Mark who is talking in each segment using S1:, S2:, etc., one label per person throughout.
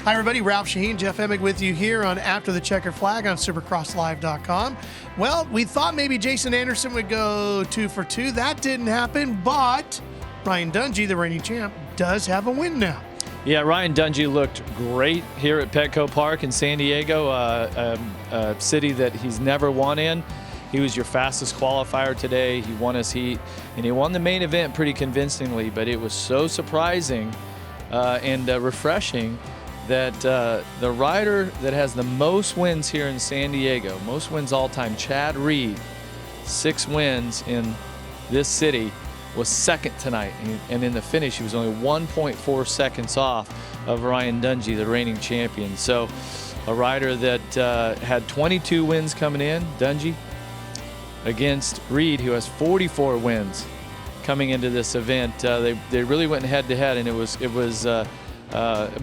S1: Hi, everybody. Ralph Sheheen, Jeff Emig with you here on After the Checkered Flag on supercrosslive.com. Well, we thought maybe Jason Anderson would go 2 for 2. That didn't happen, but Ryan Dungey, the reigning champ, does have a win now.
S2: Yeah, Ryan Dungey looked great here at Petco Park in San Diego, a city that he's never won in. He was your fastest qualifier today. He won his heat, and he won the main event pretty convincingly, but it was so surprising and refreshing that the rider that has the most wins here in San Diego, most wins all time, Chad Reed, 6 wins in this city, was second tonight. And in the finish, he was only 1.4 seconds off of Ryan Dungey, the reigning champion. So a rider that had 22 wins coming in, Dungey, against Reed, who has 44 wins coming into this event. They really went head to head, and it was a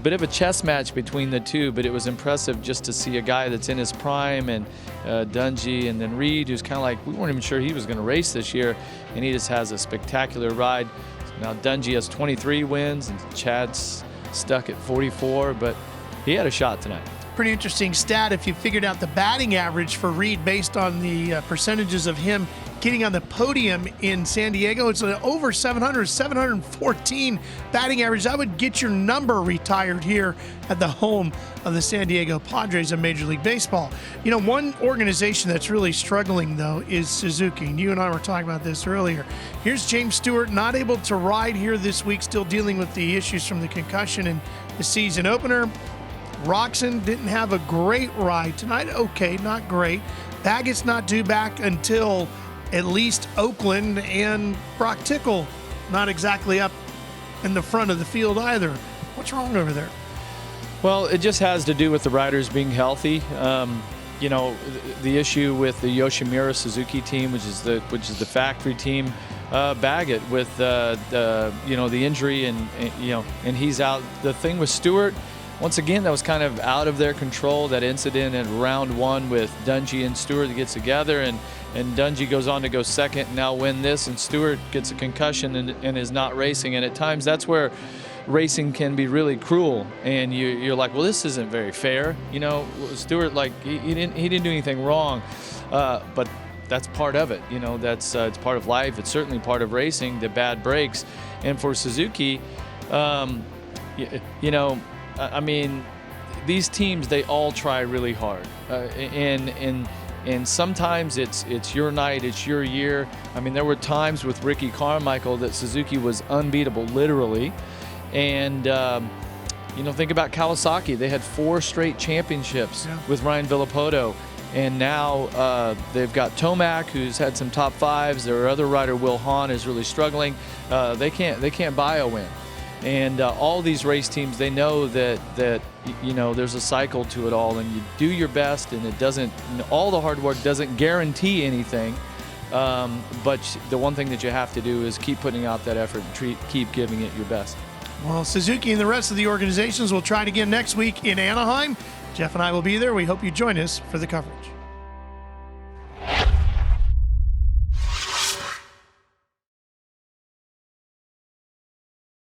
S2: bit of a chess match between the two, but it was impressive just to see a guy that's in his prime, and Dungey, and then Reed, who's kind of like, we weren't even sure he was going to race this year, and he just has a spectacular ride. Now Dungey has 23 wins, and Chad's stuck at 44, but he had a shot tonight.
S1: Pretty interesting stat if you figured out the batting average for Reed based on the percentages of him getting on the podium in San Diego. It's over 714 batting average. That would get your number retired here at the home of the San Diego Padres of Major League Baseball. You know, one organization that's really struggling, though, is Suzuki. And you and I were talking about this earlier. Here's James Stewart, not able to ride here this week, still dealing with the issues from the concussion in the season opener. Roczen didn't have a great ride tonight. Okay, not great. Baggett's not due back until at least Oakland, and Brock Tickle not exactly up in the front of the field either. What's wrong over there?
S2: Well, it just has to do with the riders being healthy. You know, the issue with the Yoshimura Suzuki team, which is the factory team, Baggett with you know, the injury, and you know, and he's out. The thing with Stewart, once again, that was kind of out of their control. That incident in round 1 with Dungey and Stewart that gets together, and Dungey goes on to go second and now win this, and Stewart gets a concussion and is not racing. And at times that's where racing can be really cruel, and you're like, well, this isn't very fair. You know, Stewart, like, he didn't do anything wrong, but that's part of it. You know, that's it's part of life. It's certainly part of racing, the bad breaks. And for Suzuki, you know, I mean, these teams, they all try really hard, and sometimes it's your night, it's your year. I mean, there were times with Ricky Carmichael that Suzuki was unbeatable, literally. And you know, think about Kawasaki. They had 4 straight championships with Ryan Villopoto, and now they've got Tomac, who's had some top 5s. Their other rider, Will Hahn, is really struggling. They can't buy a win. And all these race teams, they know that you know, there's a cycle to it all, and you do your best, and it doesn't, all the hard work doesn't guarantee anything, but the one thing that you have to do is keep putting out that effort and keep giving it your best.
S1: Well, Suzuki and the rest of the organizations will try it again next week in Anaheim. Jeff and I will be there. We hope you join us for the coverage.